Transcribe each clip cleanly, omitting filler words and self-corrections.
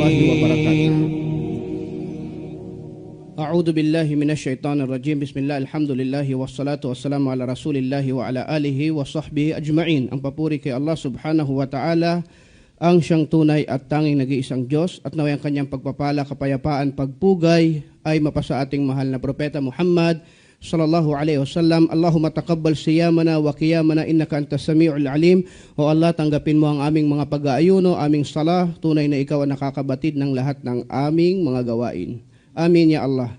warahmatullahi wabarakatuh. A'udzu billahi minasyaitonir rajim. Bismillah, alhamdulillah, wassalatu wassalamu ala rasulillah wa ala alihi wa sahbihi ajma'in. Ang papuri kay Allah subhanahu wa ta'ala, ang siyang tunay at tanging nag-iisang Diyos, at naway ang kanyang pagpapala, kapayapaan, pagpugay ay mapasa ating mahal na propeta Muhammad sallallahu alaihi wasallam. Allahumma taqabbal siyamana wa qiyamana innaka antas samiul alim. O Allah, tanggapin mo ang aming mga pag-aayuno, aming salah, tunay na ikaw ang nakakabatid ng lahat ng aming mga gawain. Amin ya Allah.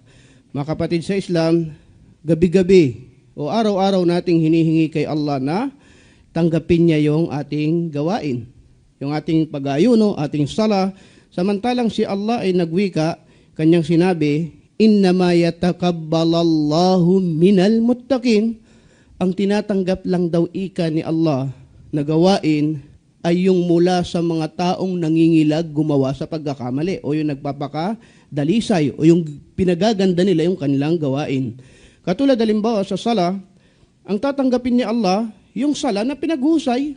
Mga kapatid sa Islam, gabi-gabi o araw-araw nating hinihingi kay Allah na tanggapin niya yung ating gawain, yung ating pag-aayuno, ating salah. Samantalang si Allah ay nagwika, kanyang sinabi, innama yatakabbalallahu minal muttaqin. Ang tinatanggap lang daw ika ni Allah na gawain ay yung mula sa mga taong nangingilag gumawa sa pagkakamali, o yung nagpapakadalisay, o yung pinagaganda nila yung kanilang gawain. Katulad halimbawa sa sala, ang tatanggapin ni Allah yung sala na pinaghusay.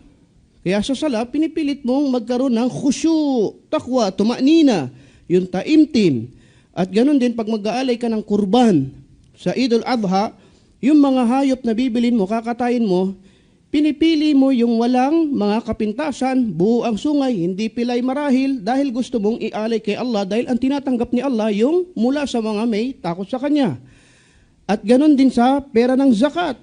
Kaya sa sala, pinipilit mong magkaroon ng khusyu, takwa, tuma'nina, yung taimtim. At ganoon din pag mag-aalay ka ng kurban sa Idul Adha, yung mga hayop na bibilin mo, kakatayin mo, pinipili mo yung walang mga kapintasan, buo ang sungay, hindi pilay marahil, dahil gusto mong ialay kay Allah, dahil ang tinatanggap ni Allah yung mula sa mga may takot sa Kanya. At ganoon din sa pera ng zakat.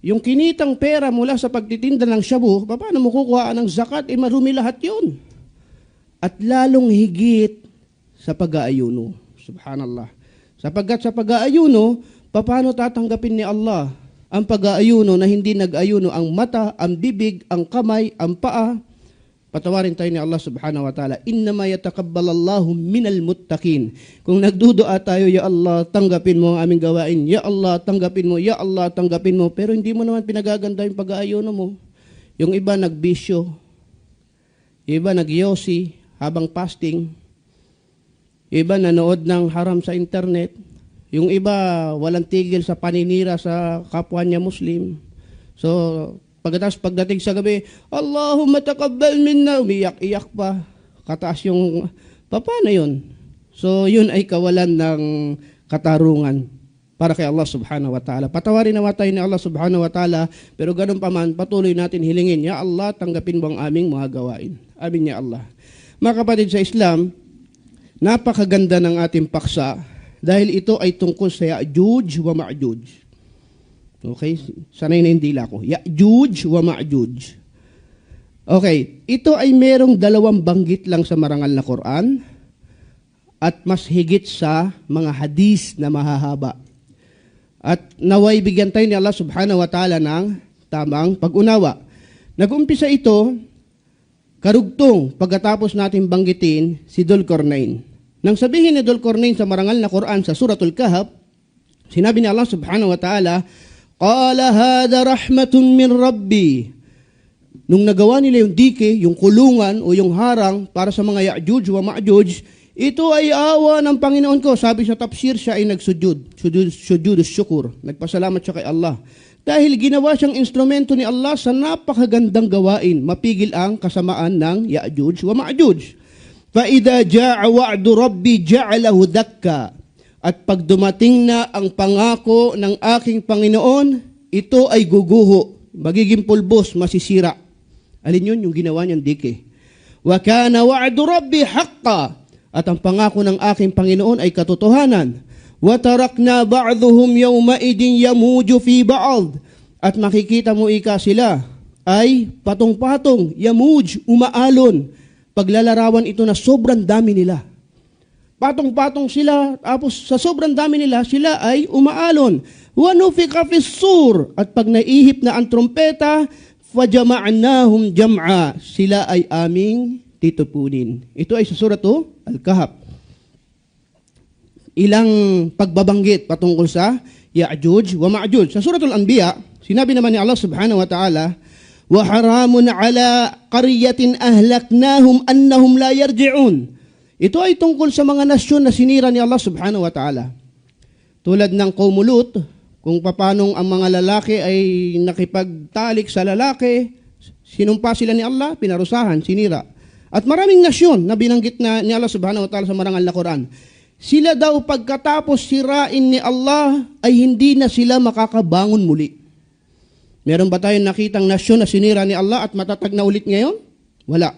Yung kinitang pera mula sa pagtitinda ng shabu, paano mo kukuha ng zakat? Marumi lahat yun. At lalong higit sa pag-aayuno. Subhanallah. Sapagkat sa pag-aayuno, paano tatanggapin ni Allah ang pag-aayuno na hindi nag-ayuno ang mata, ang bibig, ang kamay, ang paa? Patawarin tayo ni Allah subhanahu wa ta'ala. Innama yatakabbalallahu minal muttaqin. Kung nagdudua tayo, ya Allah, tanggapin mo ang aming gawain. Ya Allah, tanggapin mo. Ya Allah, tanggapin mo. Pero hindi mo naman pinagaganda yung pag-aayuno mo. Yung iba nagbisyo. Yung iba nagyosi habang fasting. Iba nanood ng haram sa internet. Yung iba walang tigil sa paninira sa kapwa niya Muslim. So, pagdating sa gabi, Allahumma taqabbal minna, umiyak-iyak pa. Kataas yung, paano yun? So, yun ay kawalan ng katarungan para kay Allah subhanahu wa ta'ala. Patawarin nawa tayo ni Allah subhanahu wa ta'ala, pero ganun pa man, patuloy natin hilingin, ya Allah, tanggapin mo ang aming mga gawain. Amin ya Allah. Mga kapatid sa Islam, napakaganda ng ating paksa dahil ito ay tungkol sa Ya'juj wa Ma'juj. Okay? Sanay na yung dila ko. Ya'juj wa Ma'juj. Okay. Ito ay merong dalawang banggit lang sa marangal na Quran at mas higit sa mga hadis na mahahaba. At naway bigyan tayo ni Allah subhanahu wa ta'ala ng tamang pag-unawa. Nag-umpisa ito karugtong pagkatapos natin banggitin si Dzulqarnain. Nang sabihin ni Dzulqarnain sa marangal na Quran sa Suratul Kahf, sinabi ni Allah subhanahu wa ta'ala, qala hadha rahmatun min Rabbi. Nung nagawa nila yung dike, yung kulungan o yung harang para sa mga Ya'juj wa Ma'juj, ito ay awa ng Panginoon ko. Sabi sa tafsir, siya ay sujud syukur. Nagpasalamat siya kay Allah. Dahil ginawa siyang instrumento ni Allah sa napakagandang gawain, mapigil ang kasamaan ng Ya'juj wa Ma'juj. فَإِذَا جَاءَ وَعْدُ رَبِّي جَعَلَهُ دَكَّا. At pag dumating na ang pangako ng aking Panginoon, ito ay guguho, magiging pulbos, masisira. Alin yun? Yung ginawa niyang dike. وَكَانَ وَعْدُ رَبِّي حَقًّا. At ang pangako ng aking Panginoon ay katotohanan. وَتَرَكْنَا بَعْضُهُمْ يَوْمَئِذٍ يَمُوجُ فِي بَعْضٍ. At makikita mo ika sila ay patong-patong, yamuj, umaalon. Paglalarawan ito na sobrang dami nila. Patong-patong sila, tapos sa sobrang dami nila, sila ay umaalon. وَنُفِخَ فِي الصُّورِ. At pag naihip na ang trompeta, فَجَمَعْنَاهُمْ جَمْعًا. Sila ay aming titupunin. Ito ay sa Suratu Al-Kahf. Ilang pagbabanggit patungkol sa Ya'juj wa Ma'juj. Sa Suratul Anbiya, sinabi naman ni Allah subhanahu wa ta'ala, وَحَرَامٌ عَلَىٰ قَرْيَةٍ أَهْلَكْنَاهُمْ أَنَّهُمْ لَا يَرْجِعُونَ. Ito ay tungkol sa mga nasyon na sinira ni Allah subhanahu wa ta'ala. Tulad ng Qaum Lut, kung paanong ang mga lalaki ay nakipagtalik sa lalaki, sinumpa sila ni Allah, pinarusahan, sinira. At maraming nasyon na binanggit na ni Allah subhanahu wa ta'ala sa marangal na Quran. Sila daw pagkatapos sirain ni Allah ay hindi na sila makakabangon muli. Meron ba tayong nakitang nasyon na sinira ni Allah at matatag na ulit ngayon? Wala.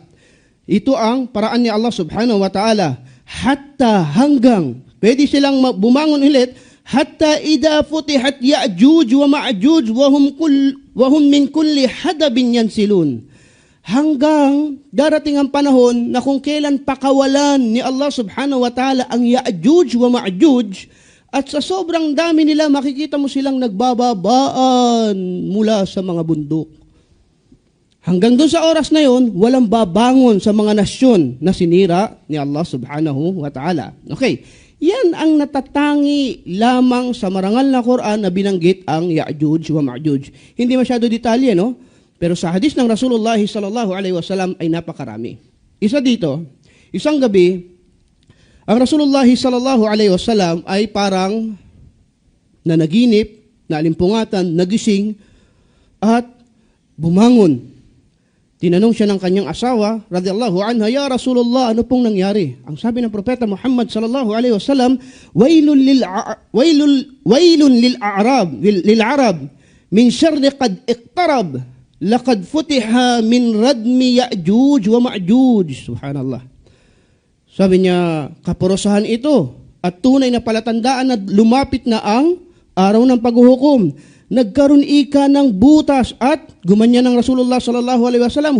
Ito ang paraan ni Allah subhanahu wa ta'ala. Hatta hanggang pwede silang bumangon ulit. Hatta idha futihat Ya'juj wa Ma'juj wa hum min kulli hadabin yansilun. Hanggang darating ang panahon na kung kailan pakawalan ni Allah subhanahu wa ta'ala ang Ya'juj wa Ma'juj, at sa sobrang dami nila makikita mo silang nagbababaan mula sa mga bundok. Hanggang doon sa oras na yon, walang babangon sa mga nasyon na sinira ni Allah subhanahu wa ta'ala. Okay, yan ang natatangi lamang sa marangal na Quran na binanggit ang Ya'juj wa Ma'juj. Hindi masyado detalye, no? Pero sa hadis ng Rasulullah sallallahu alaihi wasallam ay napakarami. Isa dito, isang gabi, ang Rasulullah sallallahu alaihi wasallam ay parang nanaginip, naalimpungatan, nagising, at bumangon. Tinanong siya ng kanyang asawa, radhiyallahu anha, "Ya Rasulullah, ano pong nangyari?" Ang sabi ng propeta Muhammad sallallahu alaihi wasallam, "Wailun lil Arab min syarri qad iqtarab. Laqad futiha min radmi Ya'juj wa Ma'juj." Subhanallah. Sabi niya, kaparusahan ito at tunay na palatandaan na lumapit na ang araw ng paghuhukom. Nagkaroon ika ng butas at gumanyan ng Rasulullah sallallahu alaihi wasallam,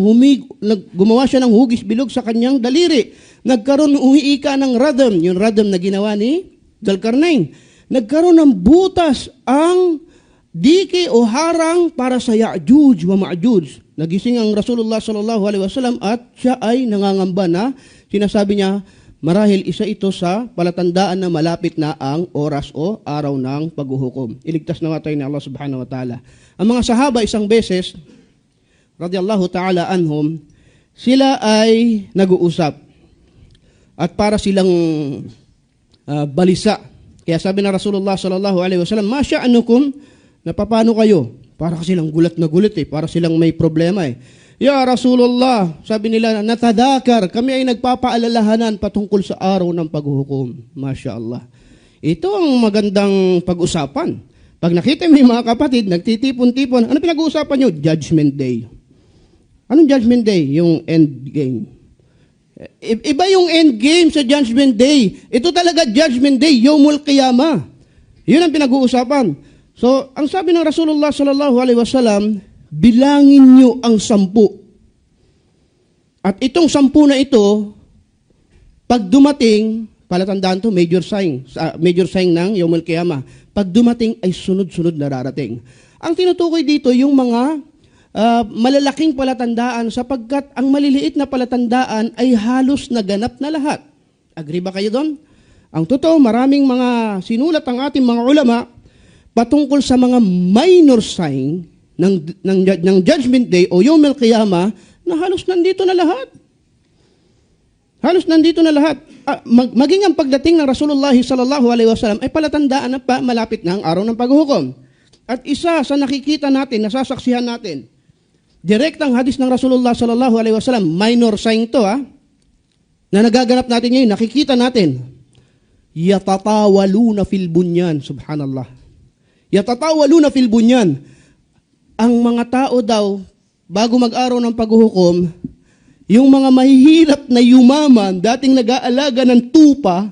gumawa siya ng hugis bilog sa kanyang daliri. Nagkaroon ika ng radam, yung radam na ginawa ni Dzulkarnain. Nagkaroon ng butas ang dike o harang para sa Ya'juj wa Ma'juj. Nagising ang Rasulullah sallallahu alaihi wasallam at siya ay nangangamba na sinasabi niya, marahil isa ito sa palatandaan na malapit na ang oras o araw ng paghuhukom. Iligtas nawa tayo ni Allah subhanahu wa ta'ala. Ang mga sahaba isang beses, radiyallahu ta'ala anhum, sila ay nag-uusap. At para silang balisa. Kaya sabi na Rasulullah sallallahu alaihi wasallam, "Ma sya'anukum?" Napapano kayo? Para silang gulat na gulat para silang may problema "Ya Rasulullah," sabi nila, "natadakar, kami ay nagpapaalalahanan patungkol sa araw ng paghuhukom." Masya Allah. Ito ang magandang pag-usapan. Pag nakita mo yung mga kapatid, nagtitipon-tipon, ano pinag-uusapan nyo? Judgment Day. Anong Judgment Day? Yung end game. Iba yung end game sa Judgment Day. Ito talaga Judgment Day, Yawmul Qiyamah. Yun ang pinag-uusapan. So, ang sabi ng Rasulullah sallallahu alaihi wasallam, bilangin nyo ang 10. At itong 10 na ito, pag dumating, palatandaan to, major sign ng Yawmul Qiyamah. Pag dumating ay sunod-sunod na darating. Ang tinutukoy dito, yung mga malalaking palatandaan sapagkat ang maliliit na palatandaan ay halos naganap na lahat. Agree ba kayo doon? Ang totoo, maraming mga sinulat ang ating mga ulama patungkol sa mga minor sign ng Judgment Day o Yawm al-Qiyamah na halos nandito na lahat. Halos nandito na lahat. Maging ang pagdating ng Rasulullah sallallahu alaihi wasallam ay palatandaan na malapit na ang araw ng paghuhukom. At isa sa nakikita natin, nasasaksihan natin, direktang hadis ng Rasulullah sallallahu alaihi wasallam, minor sign to na nagaganap natin ngayon, nakikita natin, yatatawaluna fil bunyan, subhanallah. Yatatawaluna fil bunyan. Ang mga tao daw, bago mag-araw ng paghuhukom, yung mga mahihirap na yumaman, dating nag-aalaga ng tupa,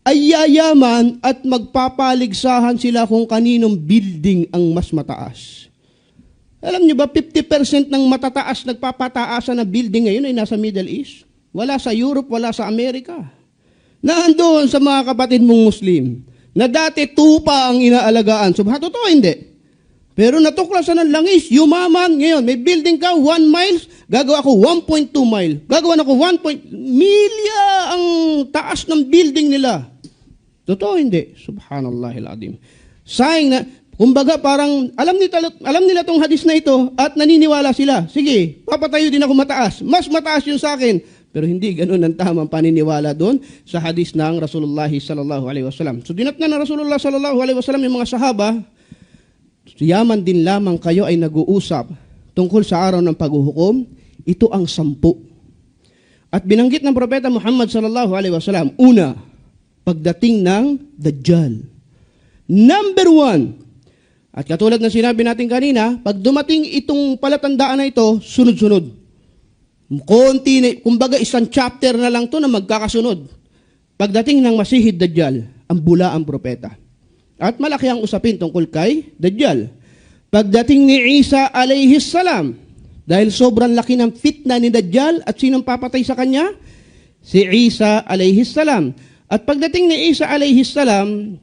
ay yayaman at magpapaligsahan sila kung kaninong building ang mas mataas. Alam nyo ba, 50% ng matataas nagpapataasan na building ngayon ay nasa Middle East. Wala sa Europe, wala sa Amerika. Naandoon sa mga kapatid mong Muslim, na dati tupa ang inaalagaan. Totoo hindi. Pero natuklasan ng langis, yumaman ngayon. May building ka, 1 miles, gagawa ko 1.2 mile. Gagawa ako 1 milya ang taas ng building nila. Totoo hindi. Subhanallahil adim. Sayang na, kumbaga parang, alam nila tong hadis na ito at naniniwala sila. Sige, papatayo din ako mataas. Mas mataas yun sa akin. Pero hindi ganun ang tamang paniniwala doon sa hadis ng Rasulullah sallallahu alaihi wasallam. So dinatnan ng Rasulullah sallallahu alaihi wasallam yung mga sahaba, yaman din lamang kayo ay nag-uusap tungkol sa araw ng paghuhukom, ito ang 10. At binanggit ng Propeta Muhammad sallallahu alaihi wasallam, una, pagdating ng Dajjal. Number 1, at katulad ng sinabi natin kanina, pag dumating itong palatandaan na ito, sunod-sunod. Kumbaga isang chapter na lang to na magkakasunod. Pagdating ng Masihid Dajjal, ang bula ang propeta. At malaki ang usapin tungkol kay Dajjal. Pagdating ni Isa alayhi salam, dahil sobrang laki ng fitna ni Dajjal at sinong papatay sa kanya? Si Isa alayhi salam. At pagdating ni Isa alayhi salam,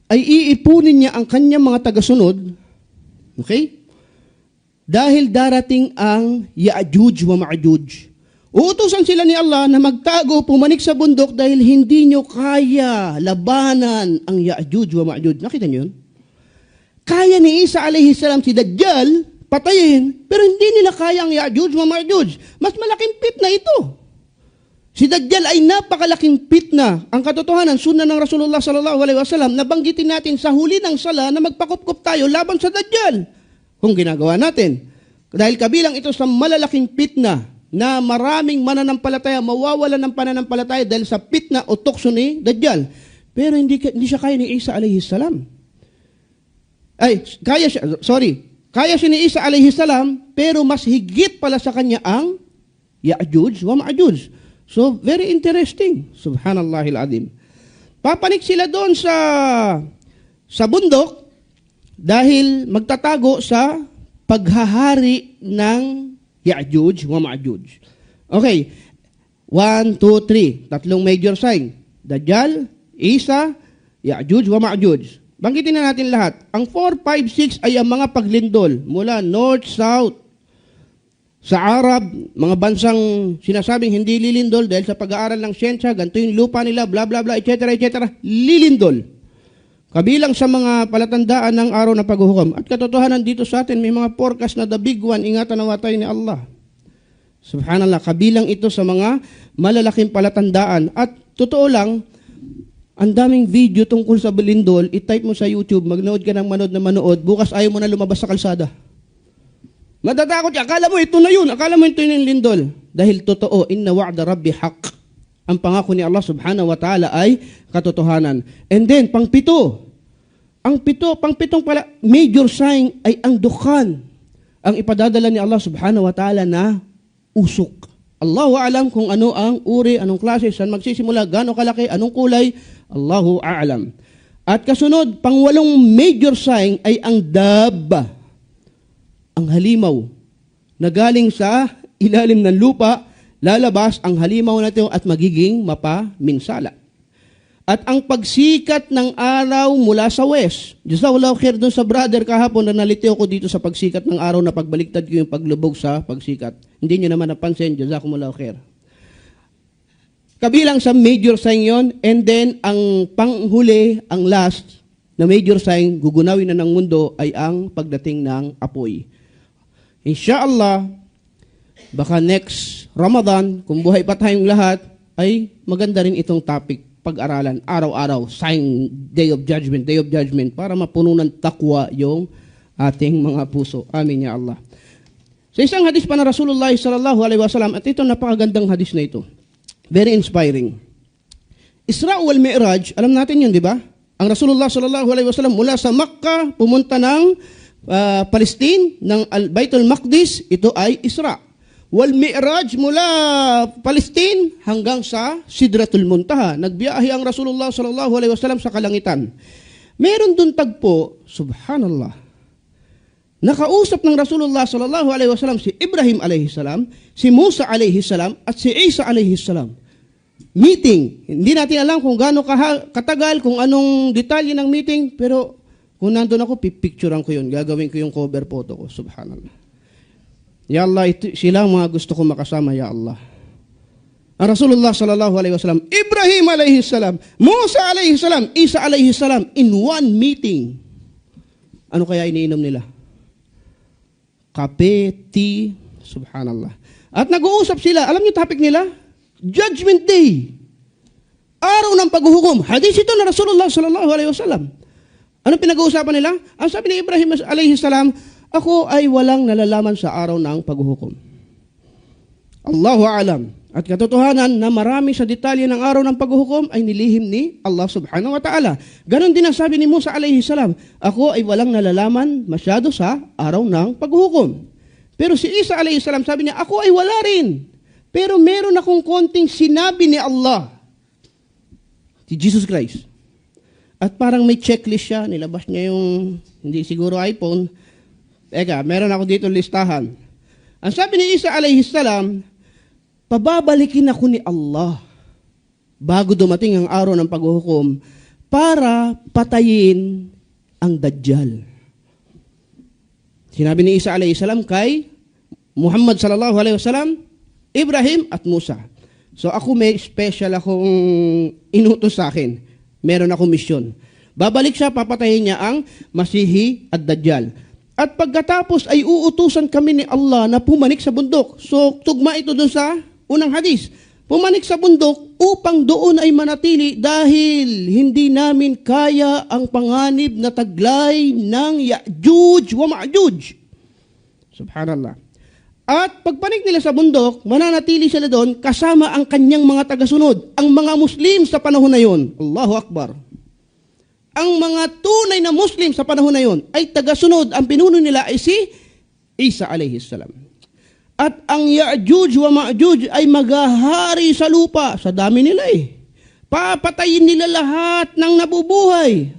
ay iipunin niya ang kanyang mga tagasunod. Okay? Dahil darating ang Ya'juj wa Ma'juj. Uutusan sila ni Allah na magtago, pumanik sa bundok dahil hindi nyo kaya labanan ang Ya'juj wa Ma'juj. Nakita nyo yun? Kaya ni Isa alayhi salam si Dajjal patayin, pero hindi nila kaya ang Ya'juj wa Ma'juj. Mas malaking fitna ito. Si Dajjal ay napakalaking fitna. Ang katotohanan, sunna ng Rasulullah sallallahu alaihi wasallam, nabanggitin natin sa huli ng sala na magpakupkup tayo laban sa Dajjal. Kung ginagawa natin. Dahil kabilang ito sa malalaking fitna na maraming mananampalataya, mawawalan ng pananampalataya dahil sa fitna o tukso ni Dajjal. Pero hindi siya kaya ni Isa alayhi salam. Kaya siya ni Isa alayhi salam, pero mas higit pala sa kanya ang Ya'juj wa Ma'juj. So, very interesting. Subhanallahil azim. Papanik sila doon sa bundok dahil magtatago sa paghahari ng Ya'juj wa Ma'juj. Okay. 1, 2, 3. Tatlong major sign. Dajjal, Isa, Ya'juj wa Ma'juj. Banggitin na natin lahat. Ang 4, 5, 6 ay ang mga paglindol mula north, south, sa Arab, mga bansang sinasabing hindi lilindol dahil sa pag-aaral ng siyensya, ganito yung lupa nila, bla bla bla, etc. Lilindol. Kabilang sa mga palatandaan ng araw na paghuhukom. At katotohanan dito sa atin, may mga forecast na the big one, ingatan na tayo ni Allah. Subhanallah, kabilang ito sa mga malalaking palatandaan. At totoo lang, ang daming video tungkol sa lindol, i-type mo sa YouTube, magnood ka ng manood, bukas ayaw mo na lumabas sa kalsada. Matatakot siya. Akala mo ito na yun. Akala mo ito yung lindol. Dahil totoo, inna wa'da rabbi haq. Ang pangako ni Allah subhanahu wa ta'ala ay katotohanan. And then, pangpito. Pangpitong pala, major sign ay ang dukhan. Ang ipadadala ni Allah subhanahu wa ta'ala na usok. Allahu a'lam kung ano ang uri, anong klase, saan magsisimula, gaano kalaki, anong kulay. Allahu a'lam. At kasunod, pangwalong major sign ay ang dabba. Ang halimaw na galing sa ilalim ng lupa, lalabas ang halimaw na ito at magiging mapaminsala. At ang pagsikat ng araw mula sa west. Jazakallahu khair doon sa brother kahapon na nalitiw ko dito sa pagsikat ng araw na pagbaliktad ko yung paglubog sa pagsikat. Hindi nyo naman napansin, jazakumullahu khair. Kabilang sa major sign yon, and then ang panghuli, ang last na major sign, gugunawin na ng mundo ay ang pagdating ng apoy. Inshallah, baka next Ramadan, kung buhay pa tayong lahat, ay maganda rin itong topic, pag-aralan, araw-araw, sign, day of judgment, para mapuno ng takwa yung ating mga puso. Amin ya Allah. Sa isang hadis pa na Rasulullah sallallahu alaihi wasallam, at ito napakagandang hadis na ito. Very inspiring. Isra wal Mi'raj, alam natin yun, di ba? Ang Rasulullah sallallahu alaihi wasallam mula sa Makkah, pumunta ng Palestine, ng Baitul Maqdis, ito ay Isra. Wal Mi'raj mula Palestine hanggang sa Sidratul Muntaha. Nagbiyahe ang Rasulullah sallallahu alaihi wasallam sa kalangitan. Meron dun tagpo, subhanallah, nakausap ng Rasulullah sallallahu alaihi wasallam si Ibrahim alaihi salam, si Musa alaihi salam, at si Isa alaihi salam. Meeting. Hindi natin alam kung gaano katagal, kung anong detalye ng meeting, pero kung nandun ako, pipicturean ko yun. Gagawin ko yung cover photo ko. Subhanallah. Ya Allah, sila ang mga gusto ko makasama, Ya Allah. Ang Rasulullah sallallahu alaihi wasallam, Ibrahim alaihi salam, Musa alaihi salam, Isa alaihi salam, in one meeting. Ano kaya iniinom nila? Kape, tea, subhanallah. At nag-uusap sila. Alam niyo topic nila? Judgment Day. Araw ng paghuhukom. Hadis ito na Rasulullah sallallahu alaihi wasallam. Anong pinag-uusapan nila? Ang sabi ni Ibrahim alayhi salam, ako ay walang nalalaman sa araw ng paghuhukom. Allahu a'lam. At katotohanan na marami sa detalye ng araw ng paghuhukom ay nilihim ni Allah subhanahu wa ta'ala. Ganon din ang sabi ni Musa alayhi salam, ako ay walang nalalaman masyado sa araw ng paghuhukom. Pero si Isa alayhi salam sabi niya, ako ay wala rin. Pero meron akong konting sinabi ni Allah. Si Jesus Christ. At parang may checklist siya, nilabas niya yung, hindi siguro iPhone. Meron ako dito listahan. Ang sabi ni Isa alayhi salam, pababalikin ako ni Allah bago dumating ang araw ng paghuhukom para patayin ang Dajjal. Sinabi ni Isa alayhi salam kay Muhammad sallallahu alayhi wasallam, Ibrahim at Musa. So ako may special akong inutos sa akin. Meron akong misyon. Babalik siya, papatayin niya ang Masihi at Dajjal. At pagkatapos ay uutusan kami ni Allah na pumanik sa bundok. So tugma ito dun sa unang hadis, pumanik sa bundok upang doon ay manatili dahil hindi namin kaya ang panganib na taglay ng Ya'juj wa Ma'juj. Subhanallah. At pagpanik nila sa bundok, mananatili sila doon kasama ang kanyang mga tagasunod, ang mga Muslim sa panahon na yon. Allahu Akbar. Ang mga tunay na Muslim sa panahon na yon ay tagasunod, ang pinuno nila ay si Isa alayhi salam. At ang Ya'juj wa Ma'juj ay maghahari sa lupa. Sa dami nila Papatayin nila lahat ng nabubuhay.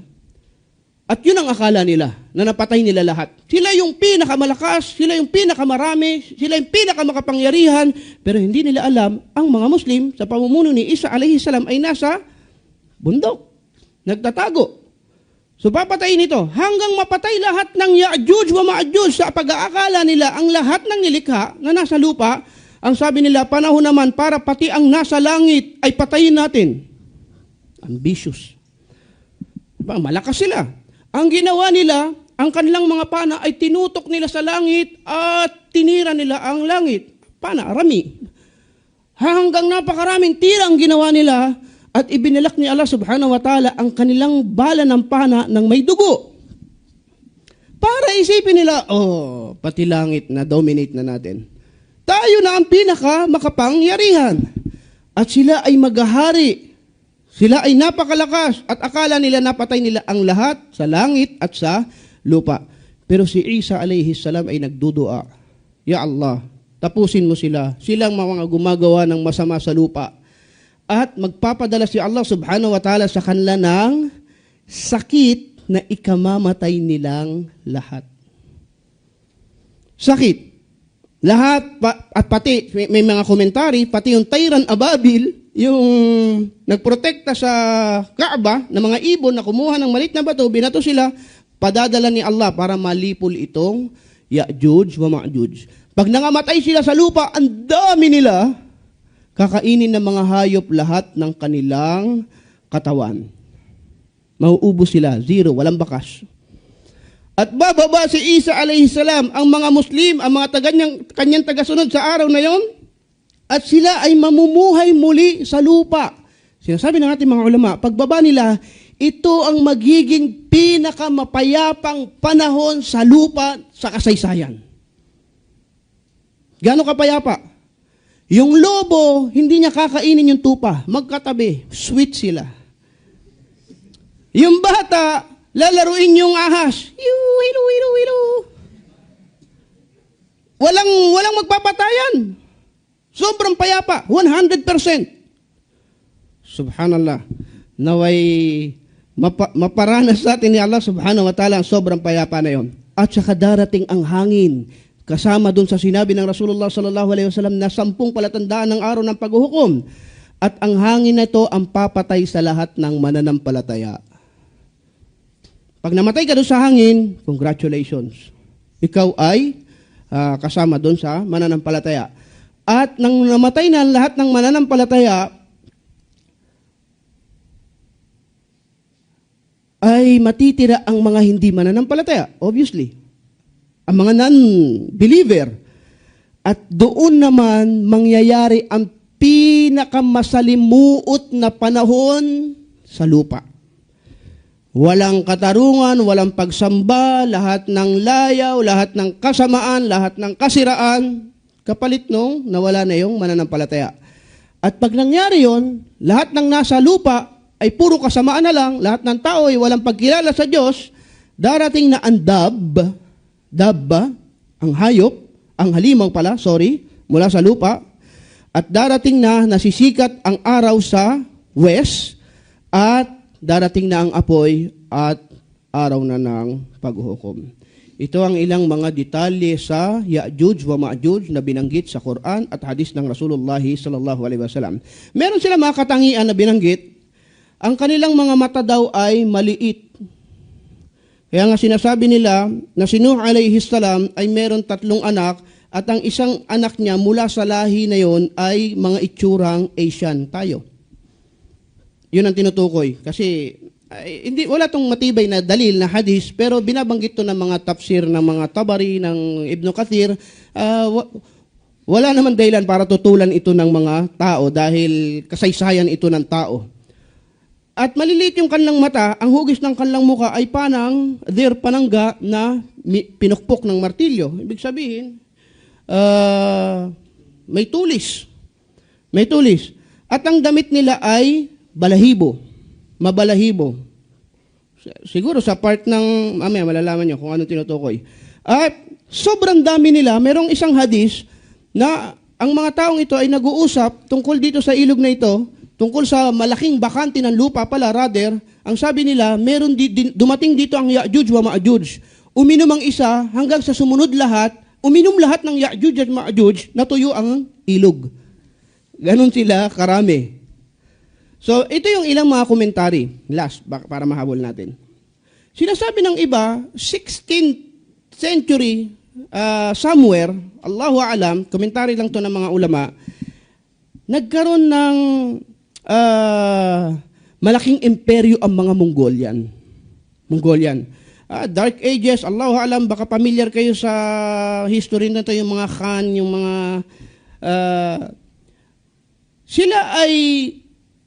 At yun ang akala nila, na napatay nila lahat. Sila yung pinakamalakas, sila yung pinakamarami, sila yung pinakamakapangyarihan, pero hindi nila alam, ang mga Muslim sa pamumuno ni Isa alayhi salam ay nasa bundok. Nagtatago. So papatayin ito hanggang mapatay lahat ng Ya'juj wa Ma'juj sa pag-aakala nila ang lahat ng nilikha na nasa lupa. Ang sabi nila, panahon naman para pati ang nasa langit ay patayin natin. Ambitious. Malakas sila. Ang ginawa nila, ang kanilang mga pana ay tinutok nila sa langit at tinira nila ang langit. Pana, rami. Hanggang napakaraming tira ang ginawa nila. At ibinalak ni Allah subhanahu wa ta'ala ang kanilang bala ng pana ng may dugo. Para isipin nila, pati langit na dominate na natin. Tayo na ang pinaka makapangyarihan. At sila ay maghahari. Sila ay napakalakas. At akala nila napatay nila ang lahat sa langit at sa lupa. Pero si Isa alayhi salam ay nagdudua. Ya Allah, tapusin mo sila. Silang mga gumagawa ng masama sa lupa. At magpapadala si Allah subhanahu wa ta'ala sa kanila ng sakit na ikamamatay nilang lahat. Sakit. Lahat, at pati, may mga komentary, pati yung Tyran Ababil, yung nagprotekta sa Kaaba, ng mga ibon na kumuha ng malit na bato, binato sila, padadala ni Allah para malipol itong Ya'juj wa Ma'juj. Pag nangamatay sila sa lupa, ang dami nila, kakainin ng mga hayop lahat ng kanilang katawan. Mauubos sila, zero, walang bakas. At bababa si Isa alayhi salam, ang mga Muslim, ang mga kanyang tagasunod sa araw na yon, at sila ay mamumuhay muli sa lupa. Sinasabi ng ating mga ulama, pagbaba nila, ito ang magiging pinakamapayapang panahon sa lupa sa kasaysayan. Gaano kapayapa? Yung lobo, hindi niya kakainin yung tupa. Magkatabi. Sweet sila. Yung bata, lalaruin yung ahas. Walang magpapatayan. Sobrang payapa. 100%. Subhanallah. Naway maparanas sa atin ni Allah subhanahu wa ta'ala ang sobrang payapa na yon. At saka darating ang hangin. Kasama dun sa sinabi ng Rasulullah sallallahu alaihi wasallam na 10 palatandaan ng araw ng paghuhukom. At ang hangin na ito ang papatay sa lahat ng mananampalataya. Pag namatay ka doon sa hangin, congratulations. Ikaw ay kasama doon sa mananampalataya. At nang namatay na lahat ng mananampalataya, ay matitira ang mga hindi mananampalataya, obviously. Ang mga non-believer. At doon naman mangyayari ang pinakamasalimuot na panahon sa lupa. Walang katarungan, walang pagsamba, lahat ng layaw, lahat ng kasamaan, lahat ng kasiraan, kapalit nung nawala na yung mananampalataya. At pag nangyari yon, lahat ng nasa lupa ay puro kasamaan na lang, lahat ng tao ay walang pagkilala sa Diyos, darating na ang ang hayop, ang halimaw pala, mula sa lupa, at darating na nasisikat ang araw sa west, at darating na ang apoy at araw na ng paghuhukom. Ito ang ilang mga detalye sa Ya'juj wa Ma'juj na binanggit sa Quran at hadis ng Rasulullah sallallahu alaihi wasallam. Meron sila mga katangian na binanggit. Ang kanilang mga mata daw ay maliit. Kaya nga sinasabi nila na si Nuh alayhi salam ay meron 3 anak at ang isang anak niya mula sa lahi na yon ay mga itsurang Asian tayo. Yun ang tinutukoy. Kasi wala tong matibay na dalil na hadis, pero binabanggit to ng mga tafsir ng mga Tabari, ng Ibn Kathir. Wala naman dahilan para tutulan ito ng mga tao dahil kasaysayan ito ng tao. At maliliit yung kanilang mata, ang hugis ng kanilang muka ay panangga na pinukpok ng martilyo. Ibig sabihin, may tulis. May tulis. At ang damit nila ay mabalahibo. Siguro sa part ng, mamaya malalaman nyo kung anong tinutukoy. At sobrang dami nila, merong isang hadis na ang mga taong ito ay nag-uusap tungkol dito sa ilog na ito, tungkol sa malaking bakante ng lupa pala, rather, ang sabi nila, dumating dito ang Ya'juj wa Ma'juj. Uminom ang isa hanggang sa sumunod lahat, uminom lahat ng Ya'juj at Ma'juj, natuyo ang ilog. Ganon sila karami. So, ito yung ilang mga komentary. Last, para mahabol natin. Sinasabi ng iba, 16th century, somewhere, Allahu a'lam, komentary lang to ng mga ulama, nagkaroon ng malaking imperyo ang mga Mongolian. Dark Ages, Allahu a'lam, baka familiar kayo sa history na to, yung mga Khan, yung mga... sila ay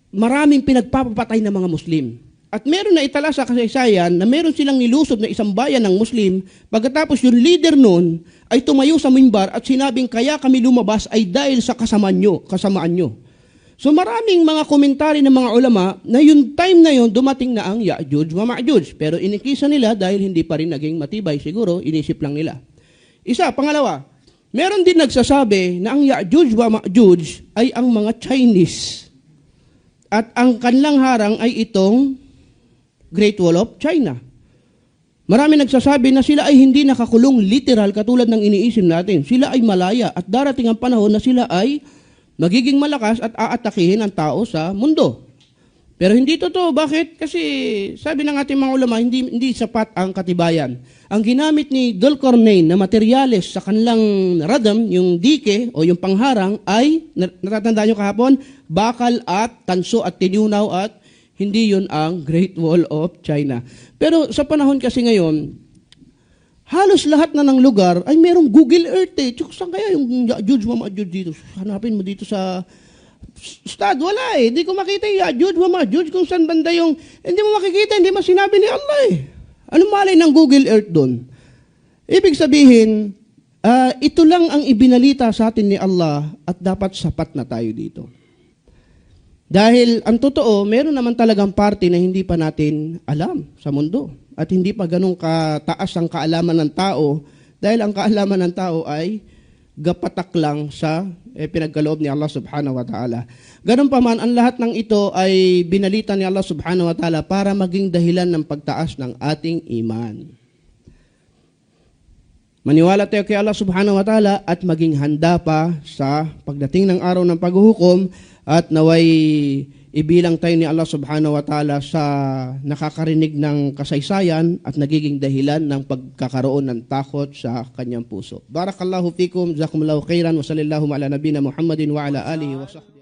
maraming pinagpapatay ng mga Muslim. At meron na itala sa kasaysayan na meron silang nilusob na isang bayan ng Muslim, pagkatapos yung leader nun ay tumayo sa mimbar at sinabing kaya kami lumabas ay dahil sa kasamaan nyo. So maraming mga komentary ng mga ulama na yung time na yun dumating na ang Ya'juj wa Ma'juj. Pero inikisa nila dahil hindi pa rin naging matibay, siguro inisip lang nila. Pangalawa, meron din nagsasabi na ang Ya'juj wa Ma'juj ay ang mga Chinese. At ang kanilang harang ay itong Great Wall of China. Marami nagsasabi na sila ay hindi nakakulong literal katulad ng iniisip natin. Sila ay malaya at darating ang panahon na sila ay magiging malakas at aatakihin ang tao sa mundo. Pero hindi totoo. Bakit? Kasi sabi ng ating mga ulama, hindi sapat ang katibayan. Ang ginamit ni Dhul-Qarnayn na materyales sa kanilang radam, yung dike o yung pangharang ay, natatandaan nyo kahapon, bakal at tanso at tinunaw at hindi yun ang Great Wall of China. Pero sa panahon kasi ngayon, halos lahat na ng lugar ay merong Google Earth eh. Saan kaya yung Ya'juj wa Ma'juj dito? Hanapin mo dito sa Ustad, wala eh. Hindi ko makita yung Ya'juj wa Ma'juj kung saan banda yung... Hindi mo makikita, hindi mo sinabi ni Allah eh. Anong malay ng Google Earth doon? Ibig sabihin, ito lang ang ibinalita sa atin ni Allah at dapat sapat na tayo dito. Dahil ang totoo, meron naman talagang parte na hindi pa natin alam sa mundo. At hindi pa ganun kataas ang kaalaman ng tao dahil ang kaalaman ng tao ay gapatak lang sa pinagkaloob ni Allah subhanahu wa ta'ala. Ganun pa man, ang lahat ng ito ay binalita ni Allah subhanahu wa ta'ala para maging dahilan ng pagtaas ng ating iman. Maniwala tayo kay Allah subhanahu wa ta'ala at maging handa pa sa pagdating ng araw ng paghuhukom at naway ibilang tayo ni Allah subhanahu wa ta'ala sa nakakarinig ng kasaysayan at nagiging dahilan ng pagkakaroon ng takot sa kanyang puso. Barakallahu fikum, jazakumullahu khairan, wa sallallahu ala nabina Muhammadin wa ala alihi wa sahbihi.